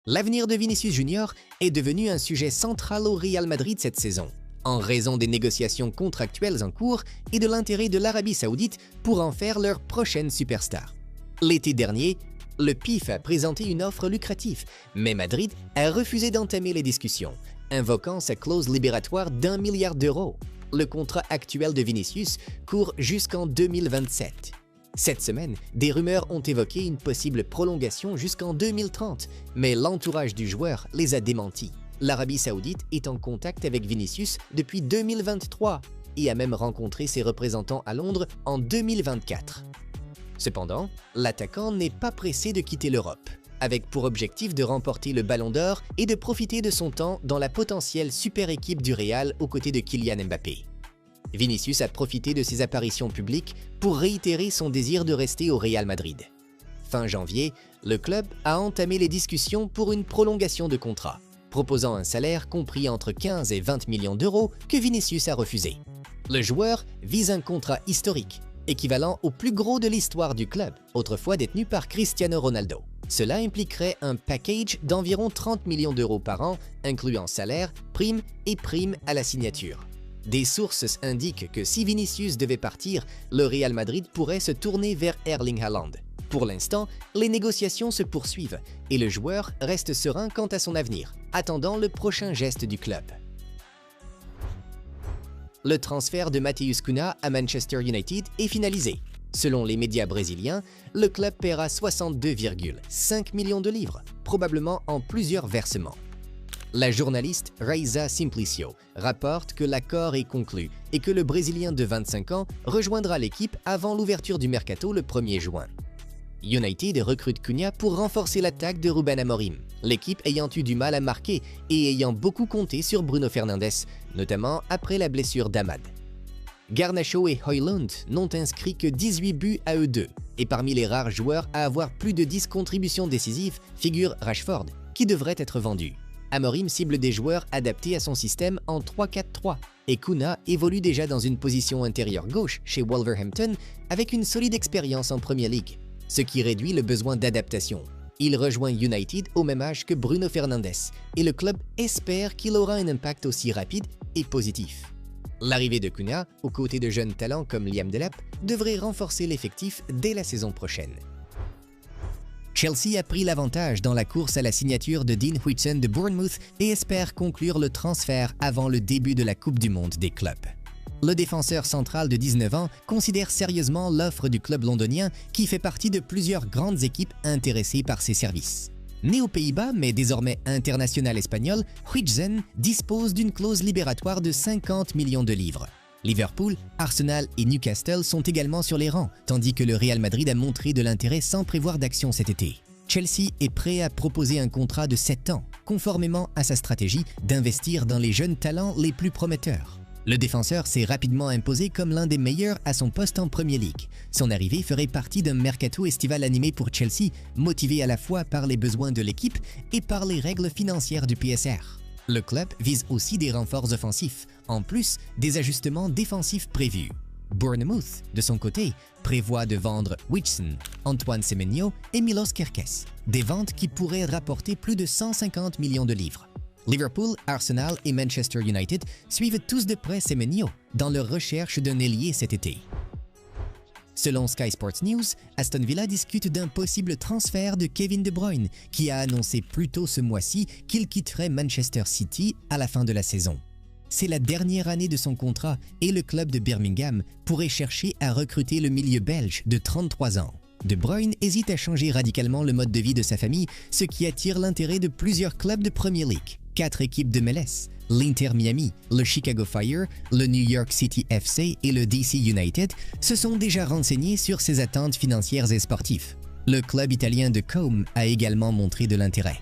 L'avenir de Vinicius Junior est devenu un sujet central au Real Madrid cette saison, en raison des négociations contractuelles en cours et de l'intérêt de l'Arabie Saoudite pour en faire leur prochaine superstar. L'été dernier, le PIF a présenté une offre lucrative, mais Madrid a refusé d'entamer les discussions, invoquant sa clause libératoire d'1 milliard d'euros. Le contrat actuel de Vinicius court jusqu'en 2027. Cette semaine, des rumeurs ont évoqué une possible prolongation jusqu'en 2030, mais l'entourage du joueur les a démentis. L'Arabie Saoudite est en contact avec Vinicius depuis 2023 et a même rencontré ses représentants à Londres en 2024. Cependant, l'attaquant n'est pas pressé de quitter l'Europe, avec pour objectif de remporter le Ballon d'Or et de profiter de son temps dans la potentielle super équipe du Real aux côtés de Kylian Mbappé. Vinicius a profité de ses apparitions publiques pour réitérer son désir de rester au Real Madrid. Fin janvier, le club a entamé les discussions pour une prolongation de contrat, proposant un salaire compris entre 15 et 20 millions d'euros que Vinicius a refusé. Le joueur vise un contrat historique, équivalent au plus gros de l'histoire du club, autrefois détenu par Cristiano Ronaldo. Cela impliquerait un package d'environ 30 millions d'euros par an, incluant salaire, primes et primes à la signature. Des sources indiquent que si Vinicius devait partir, le Real Madrid pourrait se tourner vers Erling Haaland. Pour l'instant, les négociations se poursuivent et le joueur reste serein quant à son avenir, attendant le prochain geste du club. Le transfert de Matheus Cunha à Manchester United est finalisé. Selon les médias brésiliens, le club paiera 62,5 millions de livres, probablement en plusieurs versements. La journaliste Raiza Simplicio rapporte que l'accord est conclu et que le Brésilien de 25 ans rejoindra l'équipe avant l'ouverture du mercato le 1er juin. United recrute Cunha pour renforcer l'attaque de Ruben Amorim, l'équipe ayant eu du mal à marquer et ayant beaucoup compté sur Bruno Fernandes, notamment après la blessure d'Amad. Garnacho et Højlund n'ont inscrit que 18 buts à eux deux, et parmi les rares joueurs à avoir plus de 10 contributions décisives figure Rashford, qui devrait être vendu. Amorim cible des joueurs adaptés à son système en 3-4-3, et Cunha évolue déjà dans une position intérieure gauche chez Wolverhampton avec une solide expérience en Premier League, ce qui réduit le besoin d'adaptation. Il rejoint United au même âge que Bruno Fernandes, et le club espère qu'il aura un impact aussi rapide et positif. L'arrivée de Cunha, aux côtés de jeunes talents comme Liam Delap, devrait renforcer l'effectif dès la saison prochaine. Chelsea a pris l'avantage dans la course à la signature de Dean Huijsen de Bournemouth et espère conclure le transfert avant le début de la Coupe du Monde des clubs. Le défenseur central de 19 ans considère sérieusement l'offre du club londonien qui fait partie de plusieurs grandes équipes intéressées par ses services. Né aux Pays-Bas mais désormais international espagnol, Huijsen dispose d'une clause libératoire de 50 millions de livres. Liverpool, Arsenal et Newcastle sont également sur les rangs, tandis que le Real Madrid a montré de l'intérêt sans prévoir d'action cet été. Chelsea est prêt à proposer un contrat de 7 ans, conformément à sa stratégie d'investir dans les jeunes talents les plus prometteurs. Le défenseur s'est rapidement imposé comme l'un des meilleurs à son poste en Premier League. Son arrivée ferait partie d'un mercato estival animé pour Chelsea, motivé à la fois par les besoins de l'équipe et par les règles financières du PSR. Le club vise aussi des renforts offensifs, en plus des ajustements défensifs prévus. Bournemouth, de son côté, prévoit de vendre Huijsen, Antoine Semenyo et Milos Kerkez, des ventes qui pourraient rapporter plus de 150 millions de livres. Liverpool, Arsenal et Manchester United suivent tous de près Semenyo dans leur recherche d'un ailier cet été. Selon Sky Sports News, Aston Villa discute d'un possible transfert de Kevin De Bruyne, qui a annoncé plus tôt ce mois-ci qu'il quitterait Manchester City à la fin de la saison. C'est la dernière année de son contrat et le club de Birmingham pourrait chercher à recruter le milieu belge de 33 ans. De Bruyne hésite à changer radicalement le mode de vie de sa famille, ce qui attire l'intérêt de plusieurs clubs de Premier League. 4 équipes de MLS, l'Inter Miami, le Chicago Fire, le New York City FC et le DC United se sont déjà renseignés sur ses attentes financières et sportives. Le club italien de Como a également montré de l'intérêt.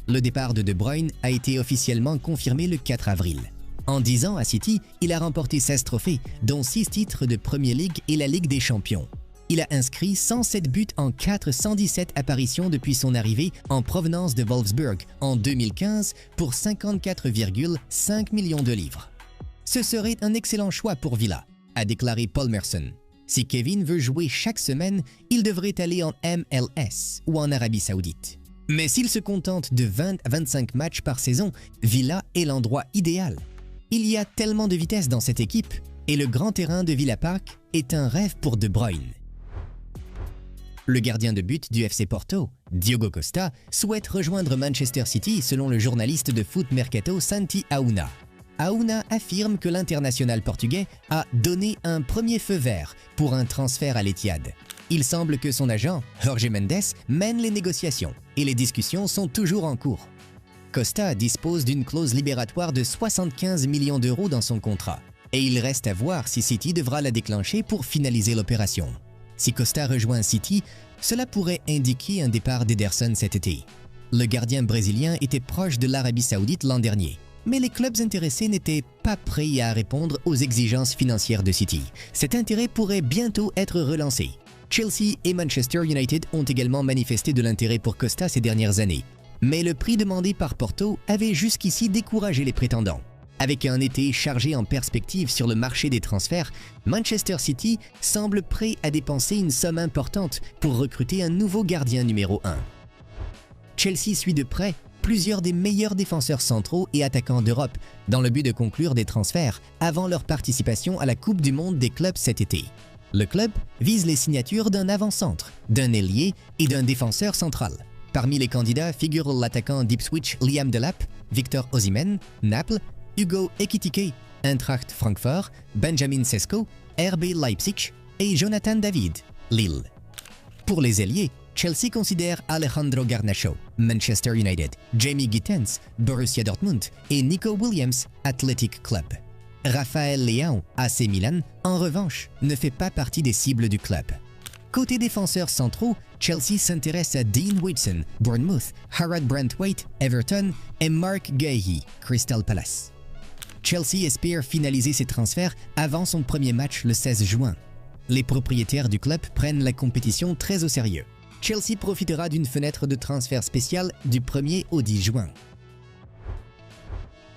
Le départ de Bruyne a été officiellement confirmé le 4 avril. En 10 ans à City, il a remporté 16 trophées, dont 6 titres de Premier League et la Ligue des Champions. Il a inscrit 107 buts en 417 apparitions depuis son arrivée en provenance de Wolfsburg en 2015 pour 54,5 millions de livres. Ce serait un excellent choix pour Villa, a déclaré Paul Merson. Si Kevin veut jouer chaque semaine, il devrait aller en MLS ou en Arabie Saoudite. Mais s'il se contente de 20 à 25 matchs par saison, Villa est l'endroit idéal. Il y a tellement de vitesse dans cette équipe et le grand terrain de Villa Park est un rêve pour De Bruyne. Le gardien de but du FC Porto, Diogo Costa, souhaite rejoindre Manchester City selon le journaliste de foot mercato Santi Auna. Auna affirme que l'international portugais a donné un premier feu vert pour un transfert à l'Etihad. Il semble que son agent, Jorge Mendes, mène les négociations et les discussions sont toujours en cours. Costa dispose d'une clause libératoire de 75 millions d'euros dans son contrat et il reste à voir si City devra la déclencher pour finaliser l'opération. Si Costa rejoint City, cela pourrait indiquer un départ d'Ederson cet été. Le gardien brésilien était proche de l'Arabie Saoudite l'an dernier, mais les clubs intéressés n'étaient pas prêts à répondre aux exigences financières de City. Cet intérêt pourrait bientôt être relancé. Chelsea et Manchester United ont également manifesté de l'intérêt pour Costa ces dernières années, mais le prix demandé par Porto avait jusqu'ici découragé les prétendants. Avec un été chargé en perspective sur le marché des transferts, Manchester City semble prêt à dépenser une somme importante pour recruter un nouveau gardien numéro 1. Chelsea suit de près plusieurs des meilleurs défenseurs centraux et attaquants d'Europe dans le but de conclure des transferts avant leur participation à la Coupe du Monde des clubs cet été. Le club vise les signatures d'un avant-centre, d'un ailier et d'un défenseur central. Parmi les candidats figurent l'attaquant d'Ipswich Liam Delap, Victor Osimhen, Naples, Hugo Ekitike, Eintracht Francfort, Benjamin Sesko, RB Leipzig et Jonathan David, Lille. Pour les ailiers, Chelsea considère Alejandro Garnacho, Manchester United, Jamie Gittens, Borussia Dortmund et Nico Williams, Athletic Club. Raphaël Leão, AC Milan, en revanche, ne fait pas partie des cibles du club. Côté défenseurs centraux, Chelsea s'intéresse à Dean Whitson, Bournemouth, Harrod Branthwaite, Everton et Mark Guéhi, Crystal Palace. Chelsea espère finaliser ses transferts avant son premier match le 16 juin. Les propriétaires du club prennent la compétition très au sérieux. Chelsea profitera d'une fenêtre de transfert spéciale du 1er au 10 juin.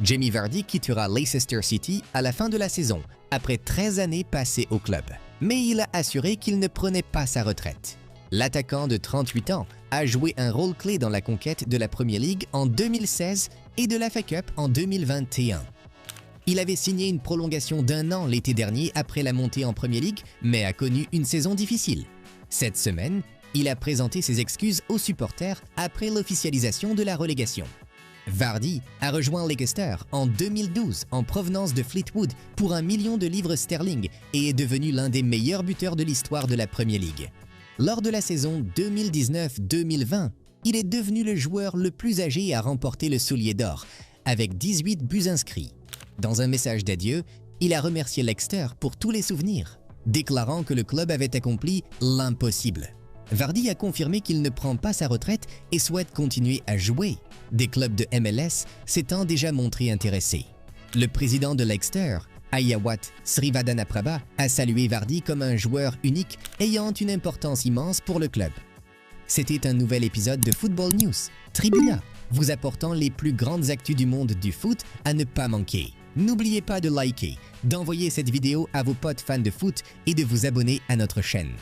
Jamie Vardy quittera Leicester City à la fin de la saison, après 13 années passées au club. Mais il a assuré qu'il ne prenait pas sa retraite. L'attaquant de 38 ans a joué un rôle clé dans la conquête de la Premier League en 2016 et de la FA Cup en 2021. Il avait signé une prolongation d'1 an l'été dernier après la montée en Premier League, mais a connu une saison difficile. Cette semaine, il a présenté ses excuses aux supporters après l'officialisation de la relégation. Vardy a rejoint Leicester en 2012 en provenance de Fleetwood pour 1 million de livres sterling et est devenu l'un des meilleurs buteurs de l'histoire de la Premier League. Lors de la saison 2019-2020, il est devenu le joueur le plus âgé à remporter le soulier d'or, avec 18 buts inscrits. Dans un message d'adieu, il a remercié Leicester pour tous les souvenirs, déclarant que le club avait accompli l'impossible. Vardy a confirmé qu'il ne prend pas sa retraite et souhaite continuer à jouer. Des clubs de MLS s'étant déjà montrés intéressés. Le président de Leicester, Ayawat Srivadhanaprabha, a salué Vardy comme un joueur unique ayant une importance immense pour le club. C'était un nouvel épisode de Football News, Tribuna, vous apportant les plus grandes actus du monde du foot à ne pas manquer. N'oubliez pas de liker, d'envoyer cette vidéo à vos potes fans de foot et de vous abonner à notre chaîne.